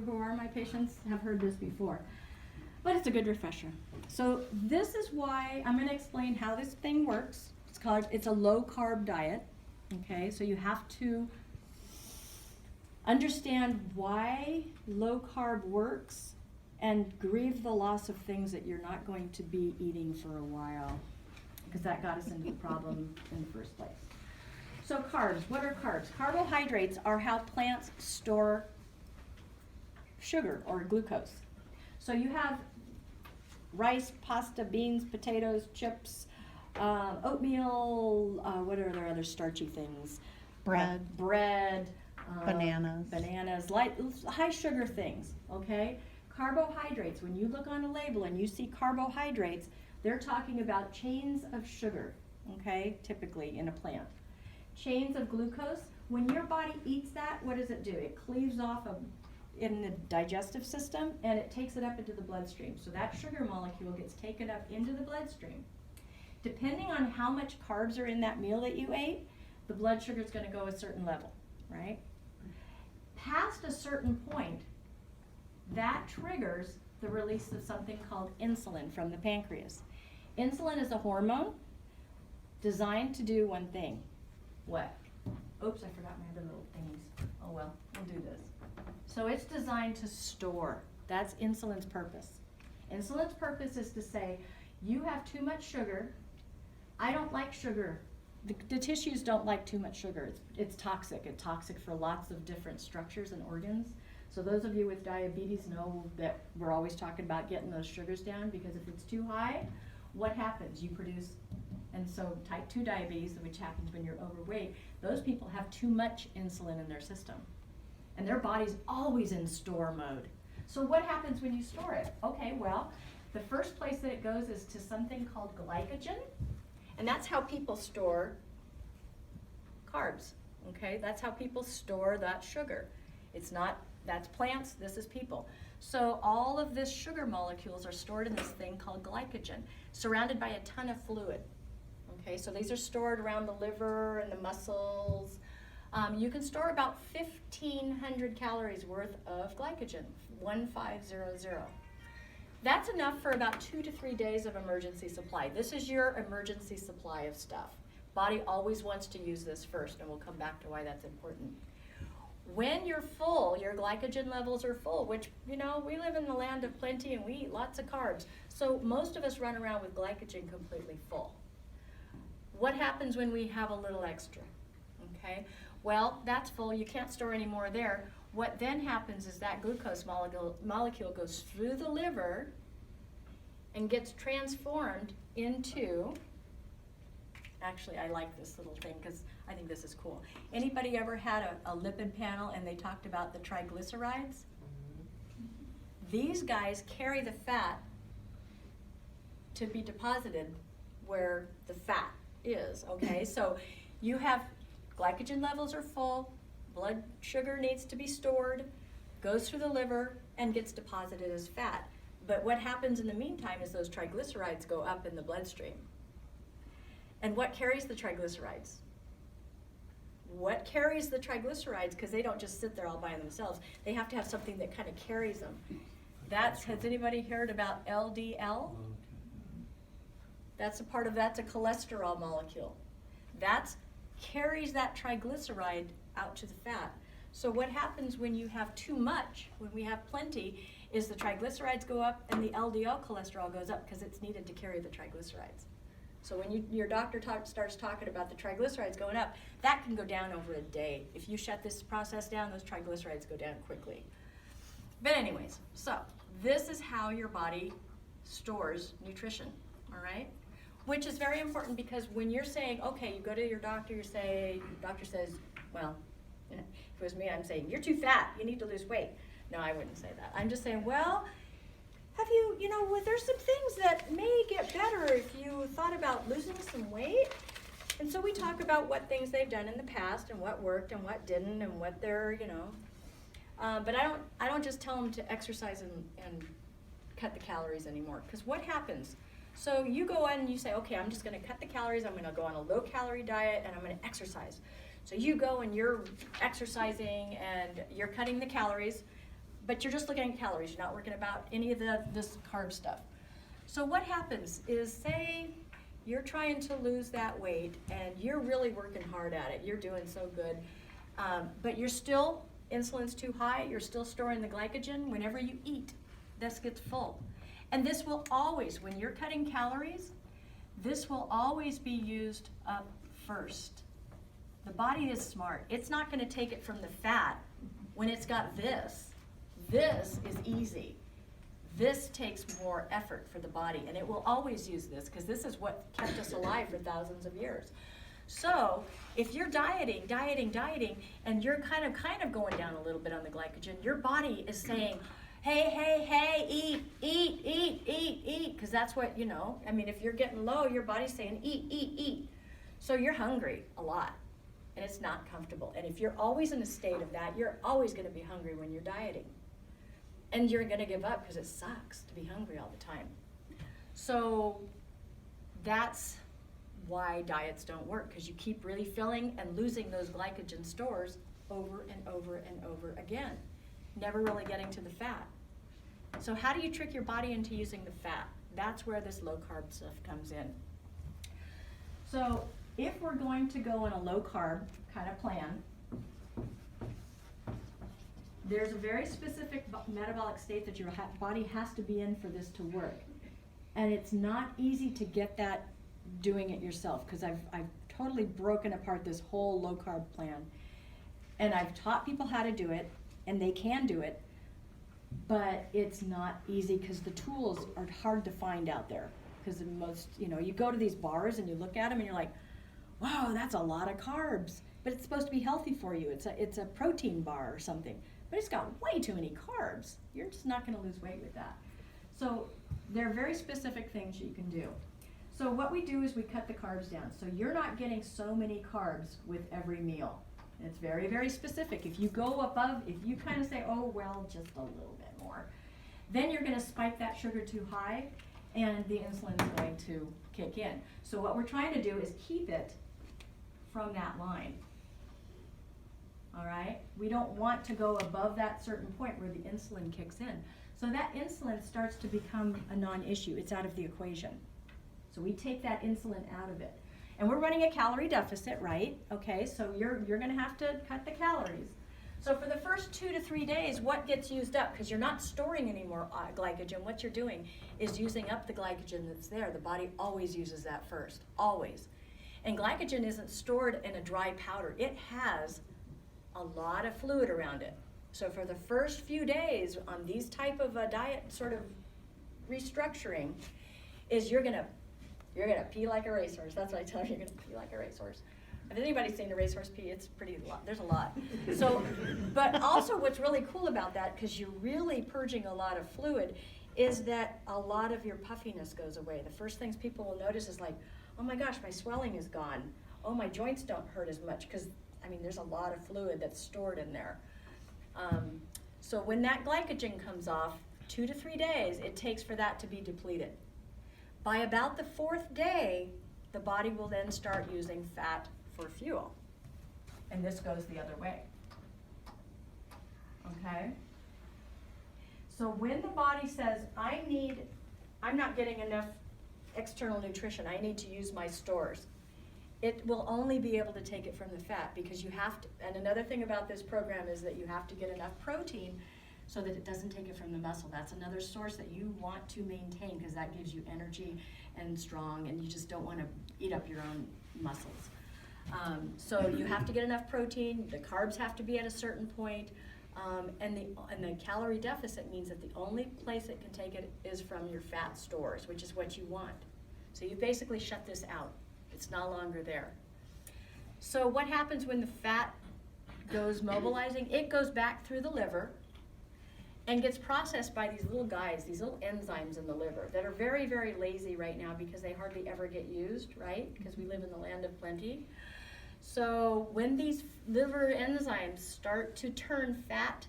Who are my patients have heard this before, but it's a good refresher. So this is why I'm going to explain how this thing works. It's a low carb diet. Okay, so you have to understand why low carb works and grieve the loss of things that you're not going to be eating for a while, because that got us into the problem in the first place. So carbs, what are carbs? Carbohydrates are how plants store sugar or glucose. So you have rice, pasta, beans, potatoes, chips, oatmeal, what are there other starchy things? Bread. Bananas, light, high sugar things, okay? Carbohydrates, when you look on a label and you see carbohydrates, they're talking about chains of sugar, okay, typically in a plant. Chains of glucose, when your body eats that, what does it do? It cleaves off in the digestive system and it takes it up into the bloodstream. So that sugar molecule gets taken up into the bloodstream. Depending on how much carbs are in that meal that you ate, the blood sugar is going to go a certain level, right? Past a certain point, that triggers the release of something called insulin from the pancreas. Insulin is a hormone designed to do one thing. What? Oops, I forgot my other little thingies. Oh well, we'll do this. So it's designed to store. That's insulin's purpose. Insulin's purpose is to say, you have too much sugar. I don't like sugar. The tissues don't like too much sugar. It's toxic. It's toxic for lots of different structures and organs. So those of you with diabetes know that we're always talking about getting those sugars down, because if it's too high, what happens? You produce, and so type 2 diabetes, which happens when you're overweight, those people have too much insulin in their system. And their body's always in store mode. So what happens when you store it? Okay, well, the first place that it goes is to something called glycogen. And that's how people store carbs, okay? That's how people store that sugar. It's not, that's plants, this is people. So all of this sugar molecules are stored in this thing called glycogen, surrounded by a ton of fluid. Okay, so these are stored around the liver and the muscles. You can store about 1,500 calories worth of glycogen, 1500. That's enough for about 2 to 3 days of emergency supply. This is your emergency supply of stuff. Body always wants to use this first, and we'll come back to why that's important. When you're full, your glycogen levels are full, which, you know, we live in the land of plenty and we eat lots of carbs. So most of us run around with glycogen completely full. What happens when we have a little extra? Okay, well, that's full. You can't store any more there. What then happens is that glucose molecule goes through the liver and gets transformed into, actually I like this little thing because I think this is cool. Anybody ever had a lipid panel and they talked about the triglycerides? These guys carry the fat to be deposited where the fat is, okay? So you have glycogen levels are full, blood sugar needs to be stored, goes through the liver, and gets deposited as fat. But what happens in the meantime is those triglycerides go up in the bloodstream. And what carries the triglycerides? What carries the triglycerides? Because they don't just sit there all by themselves. They have to have something that kind of carries them. Has anybody heard about LDL? That's a cholesterol molecule. That carries that triglyceride out to the fat. So what happens when you have too much, when we have plenty, is the triglycerides go up and the LDL cholesterol goes up because it's needed to carry the triglycerides. So when your doctor starts talking about the triglycerides going up, that can go down over a day. If you shut this process down, those triglycerides go down quickly. But anyways, so this is how your body stores nutrition, all right? Which is very important because when you're saying, okay, you go to your doctor, doctor says, well, if it was me, I'm saying, you're too fat, you need to lose weight. No, I wouldn't say that. I'm just saying, well, there's some things that may get better if you thought about losing some weight. And so we talk about what things they've done in the past and what worked and what didn't and what they're, but I don't just tell them to exercise and cut the calories anymore. Because what happens? So you go in and you say, okay, I'm just going to cut the calories. I'm going to go on a low-calorie diet, and I'm going to exercise. So you go and you're exercising and you're cutting the calories, but you're just looking at calories. You're not working about any of this carb stuff. So what happens is, say you're trying to lose that weight and you're really working hard at it. You're doing so good, but you're still, insulin's too high. You're still storing the glycogen. Whenever you eat, this gets full. And this will always, when you're cutting calories, this will always be used up first. The body is smart. It's not going to take it from the fat when it's got this. This is easy. This takes more effort for the body, and it will always use this because this is what kept us alive for thousands of years. So if you're dieting, and you're kind of going down a little bit on the glycogen, your body is saying, hey, eat, because that's what, I mean, if you're getting low, your body's saying, eat. So you're hungry a lot, and it's not comfortable. And if you're always in a state of that, you're always going to be hungry when you're dieting. And you're going to give up because it sucks to be hungry all the time. So that's why diets don't work, because you keep really filling and losing those glycogen stores over and over again, never really getting to the fat. So how do you trick your body into using the fat? That's where this low carb stuff comes in. So if we're going to go on a low carb kind of plan, there's a very specific metabolic state that your body has to be in for this to work. And it's not easy to get that doing it yourself, because I've totally broken apart this whole low carb plan. And I've taught people how to do it, and they can do it, but it's not easy because the tools are hard to find out there. Because most, you go to these bars and you look at them and you're like, wow, that's a lot of carbs. But it's supposed to be healthy for you. It's a protein bar or something. But it's got way too many carbs. You're just not going to lose weight with that. So there are very specific things you can do. So what we do is we cut the carbs down. So you're not getting so many carbs with every meal. It's very, very specific. If you go above, if you kind of say, oh, well, just a little bit more, then you're going to spike that sugar too high, and the insulin is going to kick in. So what we're trying to do is keep it from that line. All right? We don't want to go above that certain point where the insulin kicks in. So that insulin starts to become a non-issue. It's out of the equation. So we take that insulin out of it. And we're running a calorie deficit, right? Okay, so you're going to have to cut the calories. So for the first 2 to 3 days, what gets used up? Because you're not storing any more glycogen. What you're doing is using up the glycogen that's there. The body always uses that first, always. And glycogen isn't stored in a dry powder. It has a lot of fluid around it. So for the first few days on these type of a diet sort of restructuring, is you're gonna pee like a racehorse. That's what I tell you, you're gonna pee like a racehorse. If anybody's seen a racehorse pee, it's pretty lot. There's a lot. So, but also what's really cool about that, because you're really purging a lot of fluid, is that a lot of your puffiness goes away. The first things people will notice is like, oh my gosh, my swelling is gone. Oh, my joints don't hurt as much, because there's a lot of fluid that's stored in there. So when that glycogen comes off, 2 to 3 days, it takes for that to be depleted. By about the 4th day, the body will then start using fat for fuel. And this goes the other way. Okay? So when the body says, I'm not getting enough external nutrition, I need to use my stores, it will only be able to take it from the fat, because you have to, and another thing about this program is that you have to get enough protein so that it doesn't take it from the muscle. That's another source that you want to maintain, because that gives you energy and strong, and you just don't want to eat up your own muscles. So you have to get enough protein, the carbs have to be at a certain point, and the calorie deficit means that the only place it can take it is from your fat stores, which is what you want. So you basically shut this out. It's no longer there. So what happens when the fat goes mobilizing? It goes back through the liver and gets processed by these little guys, these little enzymes in the liver that are very, very lazy right now because they hardly ever get used, right? Because we live in the land of plenty. So when these liver enzymes start to turn fat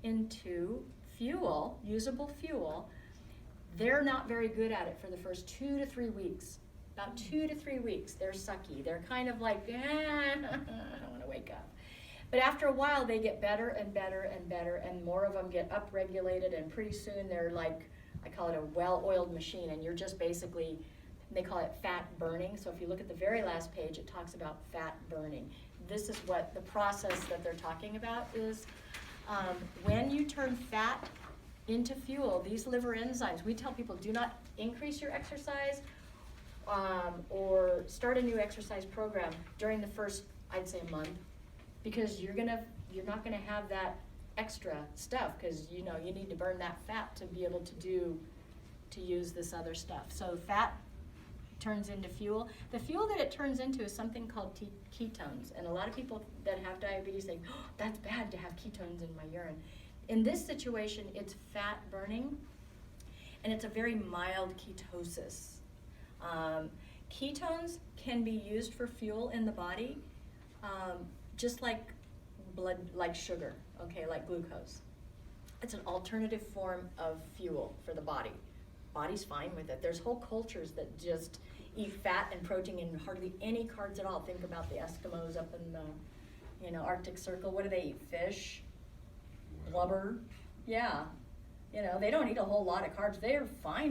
into fuel, usable fuel, they're not very good at it for the first 2 to 3 weeks. About 2 to 3 weeks, they're sucky. They're kind of like, I don't want to wake up. But after a while, they get better and better and better, and more of them get upregulated, and pretty soon they're like, I call it a well-oiled machine, and you're just basically, they call it fat burning. So if you look at the very last page, it talks about fat burning. This is what the process that they're talking about is. When you turn fat into fuel, these liver enzymes, we tell people do not increase your exercise or start a new exercise program during the first, I'd say, month, because you're not gonna have that extra stuff, because you need to burn that fat to be able to use this other stuff. So fat turns into fuel. The fuel that it turns into is something called ketones, and a lot of people that have diabetes say, oh, that's bad to have ketones in my urine. In this situation, it's fat burning, and it's a very mild ketosis. Ketones can be used for fuel in the body, just like sugar, okay, like glucose. It's an alternative form of fuel for the body. Body's fine with it. There's whole cultures that just eat fat and protein and hardly any carbs at all. Think about the Eskimos up in the Arctic Circle. What do they eat? Fish, blubber. Yeah, they don't eat a whole lot of carbs. They're fine up